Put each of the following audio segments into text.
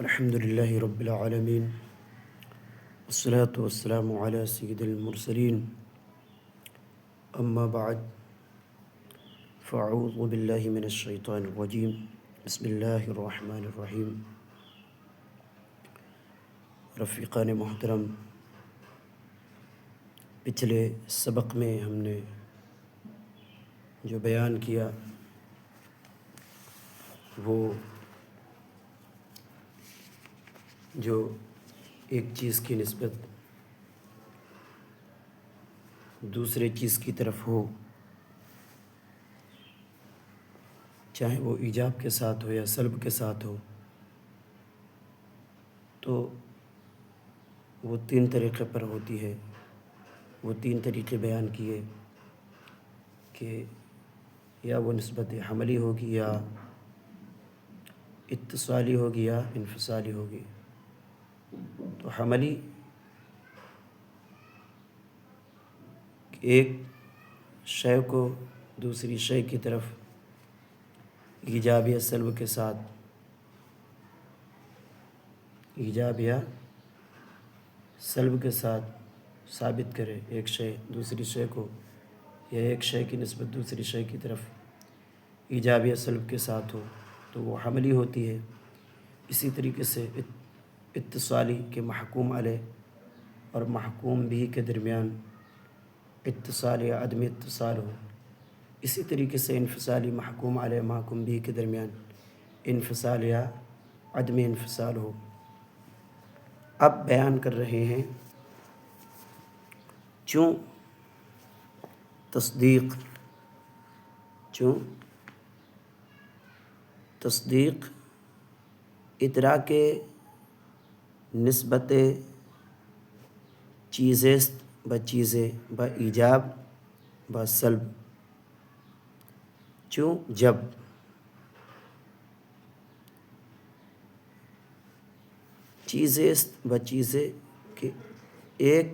الحمد لله رب العالمين والصلاة والسلام على سيد المرسلين أما بعد فأعوذ بالله من الشيطان الرجيم بسم الله الرحمن الرحيم رفیقان محترم، پچھلے سبق میں ہم نے جو بیان کیا وہ جو ایک چیز کی نسبت دوسرے چیز کی طرف ہو، چاہے وہ ایجاب کے ساتھ ہو یا سلب کے ساتھ ہو، تو وہ تین طریقے پر ہوتی ہے۔ وہ تین طریقے بیان کیے کہ یا وہ نسبت حملی ہوگی، یا اتصالی ہوگی، یا انفصالی ہوگی۔ تو حملی ایک شے کو دوسری شے کی طرف ایجاب یا سلب کے ساتھ ثابت کرے، ایک شے دوسری شے کو، یا ایک شے کی نسبت دوسری شے کی طرف ایجاب یا سلب کے ساتھ ہو تو وہ حملی ہوتی ہے۔ اسی طریقے سے اتصالی کے محکوم علیہ اور محکوم بھی کے درمیان اتصال یا عدم اتصال ہو، اسی طریقے سے انفصالی محکوم علیہ محکوم بھی کے درمیان انفصال یا عدم انفصال ہو۔ اب بیان کر رہے ہیں چوں تصدیق ادراک نسبت چیزست بچیزے با ایجاب با سلب، چوں جب چیزست بچیزے کہ ایک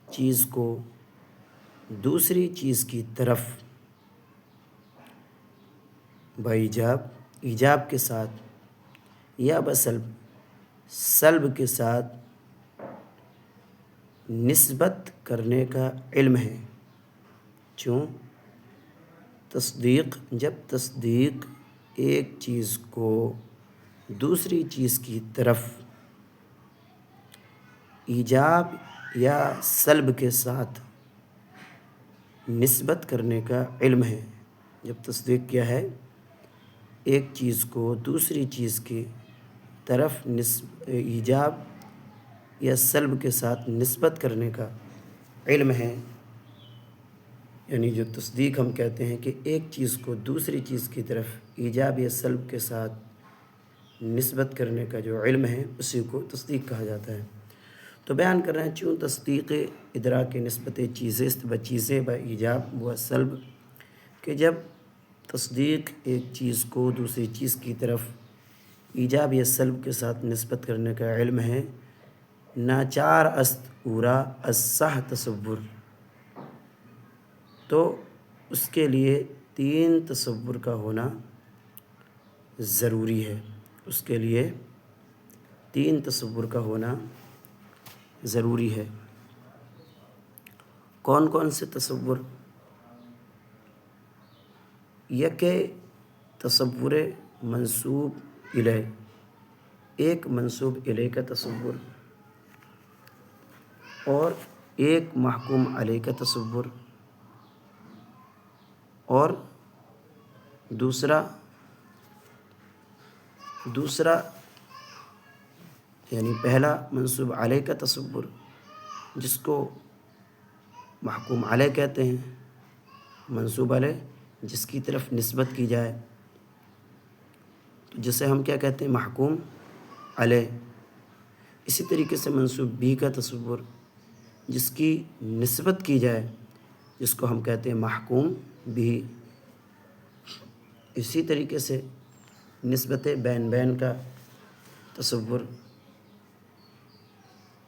چیز کو دوسری چیز کی طرف ایجاب کے ساتھ یا بسلب سلب کے ساتھ نسبت کرنے کا علم ہے۔ چوں جب تصدیق ایک چیز کو دوسری چیز کی طرف ایجاب یا سلب کے ساتھ نسبت کرنے کا علم ہے۔ جب تصدیق کیا ہے، ایک چیز کو دوسری چیز کی طرف ایجاب یا سلب کے ساتھ نسبت کرنے کا علم ہے، یعنی جو تصدیق ہم کہتے ہیں کہ ایک چیز کو دوسری چیز کی طرف ایجاب یا سلب کے ساتھ نسبت کرنے کا جو علم ہے اسی کو تصدیق کہا جاتا ہے۔ تو بیان کر رہے ہیں چوں تصدیق ادراک نسبت چیزست بچیزے با ایجاب و سلب، کہ جب تصدیق ایک چیز کو دوسری چیز کی طرف ایجاب یا سلب کے ساتھ نسبت کرنے کا علم ہے، ناچار است اورا از صح تصور، تو اس کے لیے تین تصور کا ہونا ضروری ہے۔ کون کون سے تصور؟ یک تصور منسوب الیہ، ایک منسوب الیہ کا تصور، اور ایک محکوم علیہ کا تصور، اور دوسرا یعنی پہلا منسوب علیہ کا تصور جس کو محکوم علیہ کہتے ہیں، منسوب علیہ جس کی طرف نسبت کی جائے تو جسے ہم کیا کہتے ہیں، محکوم علیہ۔ اسی طریقے سے منسوب بھی کا تصور جس کی نسبت کی جائے جس کو ہم کہتے ہیں محکوم بھی۔ اسی طریقے سے نسبت بین کا تصور،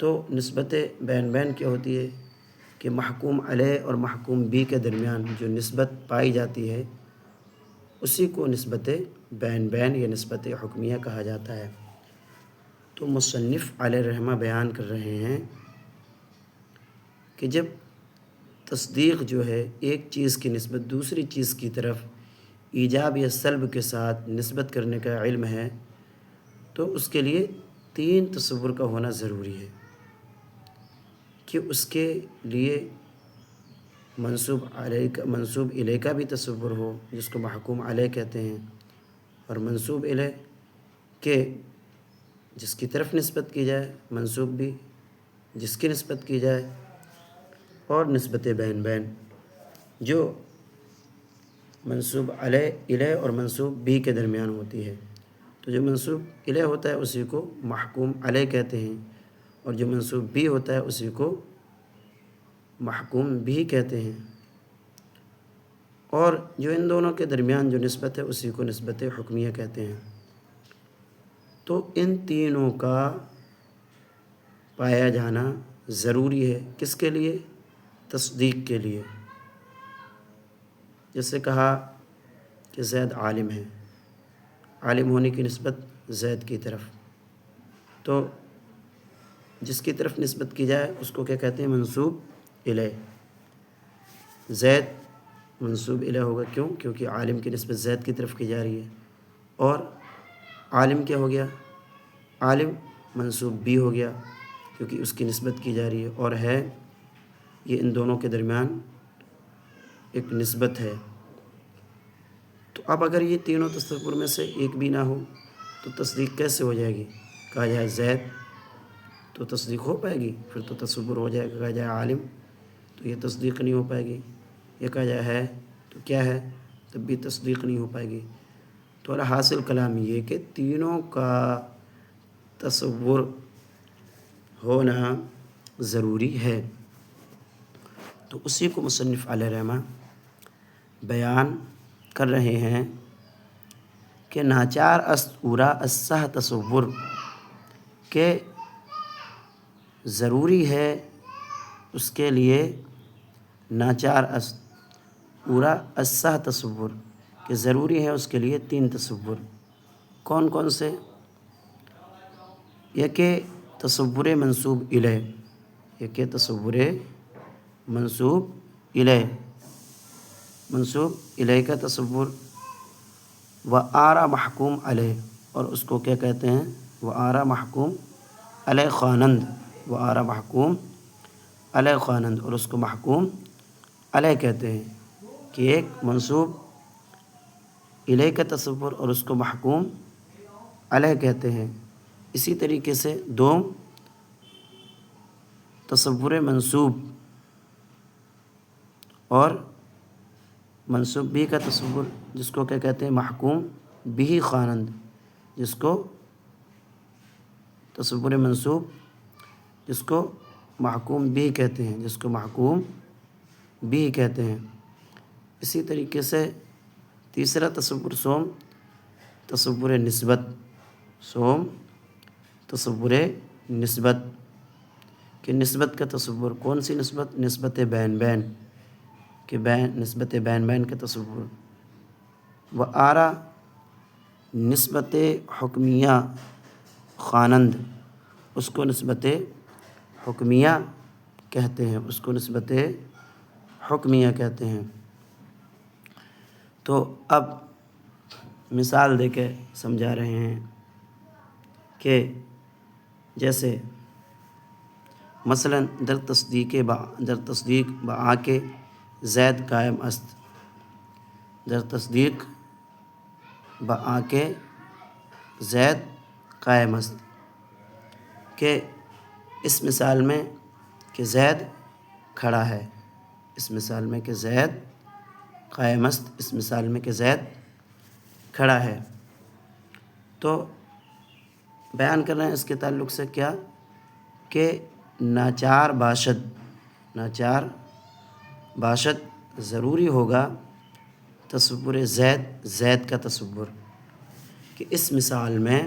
تو نسبت بین کیا ہوتی ہے کہ محکوم علیہ اور محکوم بھی کے درمیان جو نسبت پائی جاتی ہے اسی کو نسبت بین یا نسبت حکمیہ کہا جاتا ہے۔ تو مصنف علیہ رحمہ بیان کر رہے ہیں کہ جب تصدیق جو ہے ایک چیز کی نسبت دوسری چیز کی طرف ایجاب یا سلب کے ساتھ نسبت کرنے کا علم ہے تو اس کے لیے 3 تصور کا ہونا ضروری ہے کہ اس کے لیے منسوب الیہ کا بھی تصور ہو جس کو محکوم علیہ کہتے ہیں، اور منسوب الیہ کہ جس کی طرف نسبت کی جائے، منسوب بھی جس کی نسبت کی جائے، اور نسبت بین بین جو منسوب الیہ اور منسوب بھی کے درمیان ہوتی ہے۔ تو جو منسوب الیہ ہوتا ہے اسی کو محکوم علیہ کہتے ہیں، اور جو منسوب بھی ہوتا ہے اسی کو محکوم بھی کہتے ہیں، اور جو ان دونوں کے درمیان جو نسبت ہے اسی کو نسبت حکمیہ کہتے ہیں۔ تو ان تینوں کا پایا جانا ضروری ہے، کس کے لیے؟ تصدیق کے لیے۔ جیسے کہا کہ زید عالم ہے، عالم ہونے کی نسبت زید کی طرف، تو جس کی طرف نسبت کی جائے اس کو کیا کہتے ہیں؟ منسوب الیہ۔ زید منسوب الیہ ہوگا، کیوں؟ کیونکہ عالم کی نسبت زید کی طرف کی جا رہی ہے، اور عالم کیا ہو گیا؟ عالم منسوب بھی ہو گیا کیونکہ اس کی نسبت کی جا رہی ہے، اور ہے یہ ان دونوں کے درمیان ایک نسبت ہے۔ تو اب اگر یہ تینوں تصور میں سے ایک بھی نہ ہو تو تصدیق کیسے ہو جائے گی؟ کہا جائے زید تو تصدیق ہو پائے گی، پھر تو تصور ہو جائے گا۔ کہا جائے عالم تو یہ تصدیق نہیں ہو پائے گی، یہ کہا جائے ہے تو کیا ہے؟ تب بھی تصدیق نہیں ہو پائے گی۔ تو حاصل کلام یہ کہ تینوں کا تصور ہونا ضروری ہے۔ تو اسی کو مصنف علیہ رحمہ بیان کر رہے ہیں کہ ناچار است اورا الصح تصور کہ ضروری ہے اس کے لیے ناچار است اورا الصح تصور کہ ضروری ہے اس کے لیے 3 تصور۔ کون کون سے؟ یہ کہ تصور منسوب الیہ، یہ کہ تصور منسوب الیہ، منسوب الیہ کا تصور، و آرا محکوم علیہ، اور اس کو کیا کہتے ہیں؟ و آرا محکوم علیہ خوانند، و آرا محکوم علیہ خوانند، اور اس کو محکوم علیہ کہتے ہیں کہ ایک منسوب الیہ کا تصور اور اس کو محکوم علیہ کہتے ہیں۔ اسی طریقے سے دوم تصور منسوب اور منسوب بھی کا تصور، جس کو کیا کہتے ہیں؟ محکوم بھی خوانند، جس کو تصور منسوب جس کو محکوم بھی کہتے ہیں، جس کو محکوم بھی کہتے ہیں۔ اسی طریقے سے تیسرا تصور سوم تصور نسبت، سوم تصور نسبت کہ نسبت کا تصور، کون سی نسبت؟ نسبت بین بین کہ نسبت بین بین کا تصور، و آرا نسبت حکمیہ خوانند، اس کو نسبت حکمیہ کہتے ہیں، اس کو نسبت حکمیہ کہتے ہیں۔ تو اب مثال دے کے سمجھا رہے ہیں کہ جیسے مثلاً در تصدیق با کے زید قائم است، در تصدیق با کے زید قائم است، کہ اس مثال میں کہ زید کھڑا ہے، اس مثال میں کہ زید قائم است، اس مثال میں کہ زید کھڑا ہے۔ تو بیان کر رہے ہیں اس کے تعلق سے کیا کہ ناچار باشد ضروری ہوگا تصور زید کا تصور، کہ اس مثال میں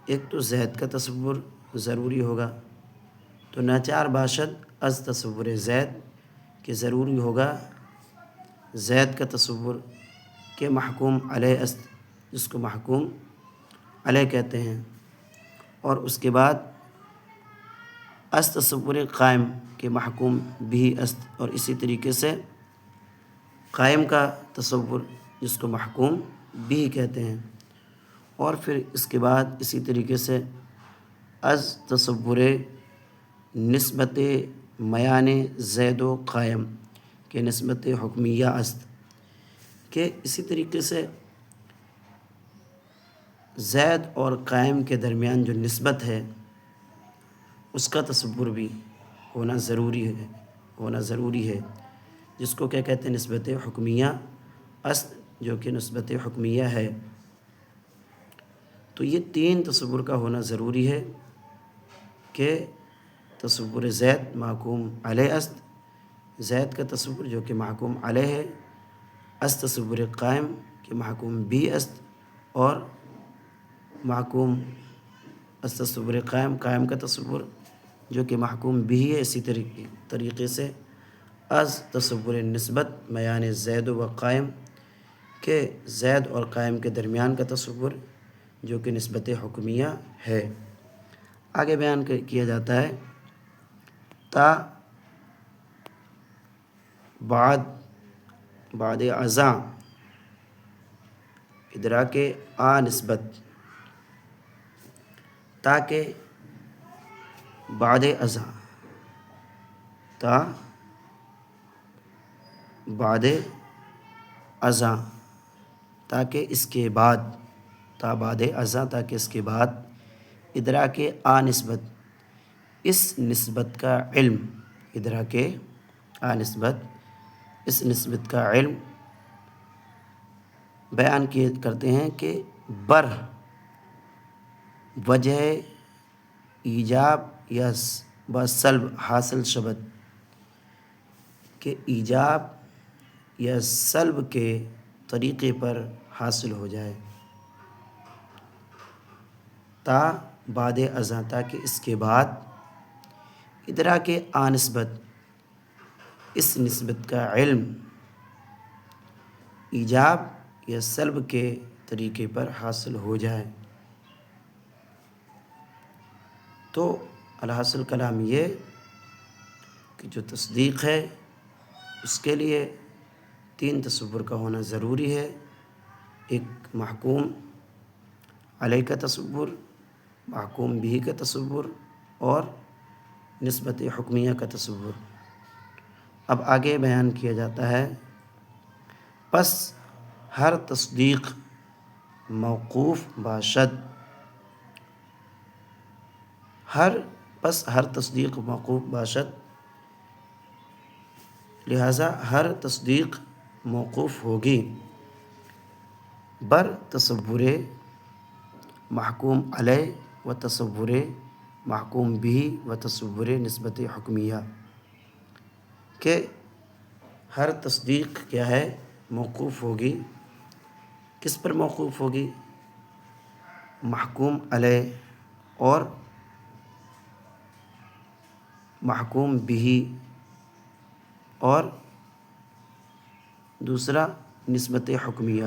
ایک تو زید کا تصور ضروری ہوگا، تو ناچار باشد از تصور زید کہ ضروری ہوگا زید کا تصور، کہ محکوم علیہ است، جس کو محکوم علیہ کہتے ہیں۔ اور اس کے بعد است تصور قائم کے محکوم بھی است، اور اسی طریقے سے قائم کا تصور جس کو محکوم بھی کہتے ہیں، اور پھر اس کے بعد اسی طریقے سے از تصور نسبت میان زید و قائم کے نسبت حکمیہ است، کہ اسی طریقے سے زید اور قائم کے درمیان جو نسبت ہے اس کا تصور بھی ہونا ضروری ہے، جس کو کیا کہتے ہیں؟ نسبت حکمیہ است، جو کہ نسبت حکمیہ ہے۔ تو یہ تین تصور کا ہونا ضروری ہے کہ تصور زید محکوم علیہ است، زید کا تصور جو کہ محکوم علیہ ہے، است تصور قائم کہ محکوم بھی است، اور محکوم است تصور قائم کا تصور جو کہ محکوم بھی ہے۔ اسی طریقے سے از تصور نسبت میان زید و قائم کہ زید اور قائم کے درمیان کا تصور جو کہ نسبت حکمیہ ہے۔ آگے بیان کیا جاتا ہے تا بعد ازاں ادراک آ نسبت، تاکہ بعد ازاں، تا بعد ازاں تاکہ اس کے بعد، تا بعد ازاں تاکہ اس کے بعد ادراک آ نسبت، اس نسبت کا علم، ادراک آ نسبت، اس نسبت کا علم بیان کرتے ہیں کہ بر وجہ ایجاب یا سلب حاصل شبد، کہ ایجاب یا سلب کے طریقے پر حاصل ہو جائے، تا بعد ازاں تاکہ اس کے بعد ادراک آ نسبت، اس نسبت کا علم ایجاب یا سلب کے طریقے پر حاصل ہو جائے۔ تو الحاصل کلام یہ کہ جو تصدیق ہے اس کے لیے تین تصور کا ہونا ضروری ہے، ایک محکوم علیہ کا تصور، محکوم بھی کا تصور، اور نسبت حکمیہ کا تصور۔ اب آگے بیان کیا جاتا ہے پس ہر تصدیق موقوف باشد، ہر تصدیق موقوف باشد، لہٰذا ہر تصدیق موقوف ہوگی بر تصور محکوم علیہ و تصور محکوم بھی و تصور نسبت حکمیہ، کہ ہر تصدیق کیا ہے؟ موقوف ہوگی، کس پر موقوف ہوگی؟ محکوم علیہ اور محکوم بھی، اور دوسرا نسبت حکمیہ،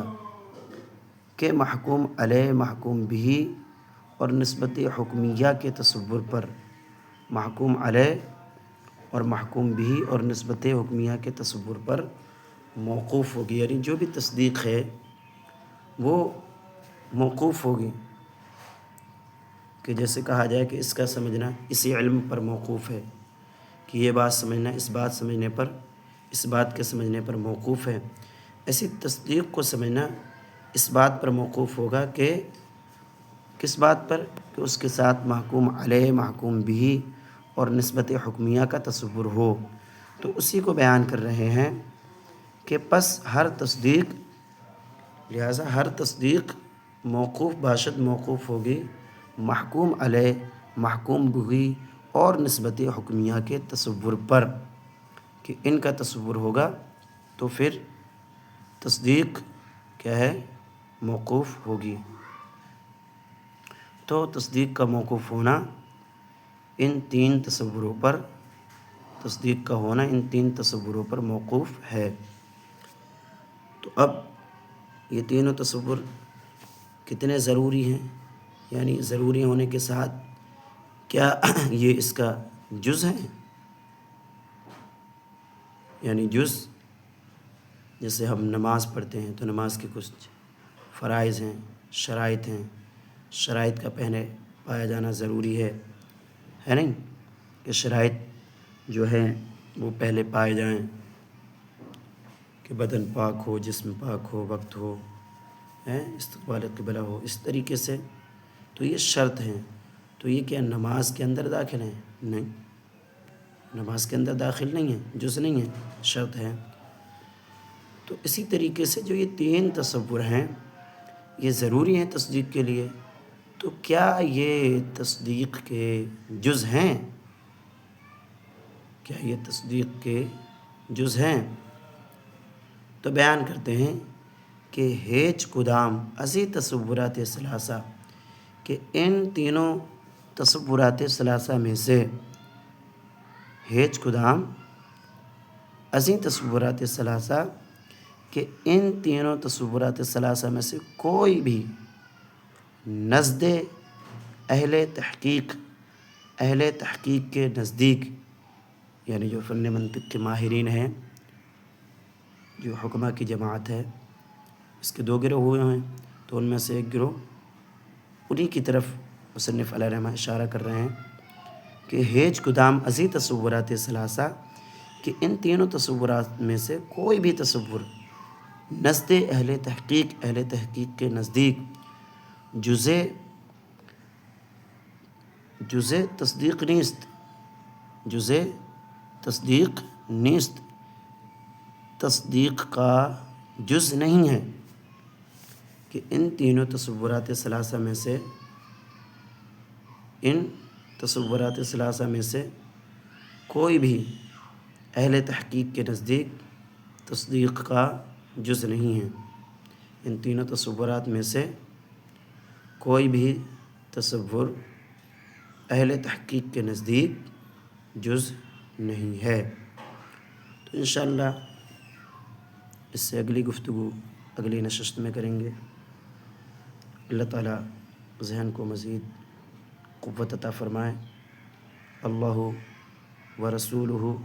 کہ محکوم علیہ، محکوم بھی اور نسبت حکمیہ کے تصور پر، محکوم علیہ اور محکوم بھی اور نسبت حکمیہ کے تصور پر موقوف ہوگی، یعنی جو بھی تصدیق ہے وہ موقوف ہوگی، کہ جیسے کہا جائے کہ اس کا سمجھنا اسی علم پر موقوف ہے، کہ یہ بات سمجھنا اس بات سمجھنے پر، اس بات کے سمجھنے پر موقوف ہے، ایسی تصدیق کو سمجھنا اس بات پر موقوف ہوگا کہ کس بات پر؟ کہ اس کے ساتھ محکوم علیہ، محکوم بھی اور نسبت حکمیہ کا تصور ہو۔ تو اسی کو بیان کر رہے ہیں کہ پس ہر تصدیق، لہٰذا ہر تصدیق موقوف باشد، موقوف ہوگی محکوم علیہ، محکوم بھی اور نسبت حکمیہ کے تصور پر، کہ ان کا تصور ہوگا تو پھر تصدیق کیا ہے؟ موقوف ہوگی۔ تو تصدیق کا موقوف ہونا ان تین تصوروں پر، تصدیق کا ہونا ان تین تصوروں پر موقوف ہے۔ تو اب یہ تینوں تصور کتنے ضروری ہیں یعنی ضروری ہونے کے ساتھ کیا یہ اس کا جز ہے؟ یعنی جز، جیسے ہم نماز پڑھتے ہیں تو نماز کے کچھ فرائض ہیں، شرائط ہیں، شرائط کا پہلے پایا جانا ضروری ہے نہیں کہ شرائط جو ہیں وہ پہلے پائے جائیں کہ بدن پاک ہو، جسم پاک ہو، وقت ہو، استقبال قبلہ ہو، اس طریقے سے تو یہ شرط ہیں۔ تو یہ کیا نماز کے اندر داخل ہیں؟ نہیں، نماز کے اندر داخل نہیں ہیں، جز نہیں ہے، شرط ہے۔ تو اسی طریقے سے جو یہ 3 تصور ہیں یہ ضروری ہیں تصدیق کے لیے، تو کیا یہ تصدیق کے جز ہیں؟ کیا یہ تصدیق کے جز ہیں؟ تو بیان کرتے ہیں کہ ہیچ کدام ازی تصورات ثلاثہ، کہ ان تینوں تصورات ثلاثہ میں سے ہیچ کدام ازی تصورات ثلاثہ، کہ ان تینوں تصورات ثلاثہ میں سے کوئی بھی نزد اہل تحقیق کے نزدیک، یعنی جو فن منطق کے ماہرین ہیں، جو حکمہ کی جماعت ہے، اس کے 2 گروہ ہوئے ہیں، تو ان میں سے ایک گروہ انہی کی طرف مصنف علیہ رحمہ اشارہ کر رہے ہیں کہ ہیچ کدام ازی تصورات ثلاثہ، کہ ان تینوں تصورات میں سے کوئی بھی تصور نزد اہل تحقیق کے نزدیک جزء تصدیق نیست، تصدیق کا جز نہیں ہے، کہ ان تینوں تصورات ثلاثہ میں سے کوئی بھی اہل تحقیق کے نزدیک تصدیق کا جز نہیں ہے۔ ان تینوں تصورات میں سے کوئی بھی تصور اہل تحقیق کے نزدیک جز نہیں ہے۔ تو انشاءاللہ اس سے اگلی گفتگو اگلی نشست میں کریں گے۔ اللہ تعالیٰ ذہن کو مزید قوت عطا فرمائے۔ اللہ و رسولہ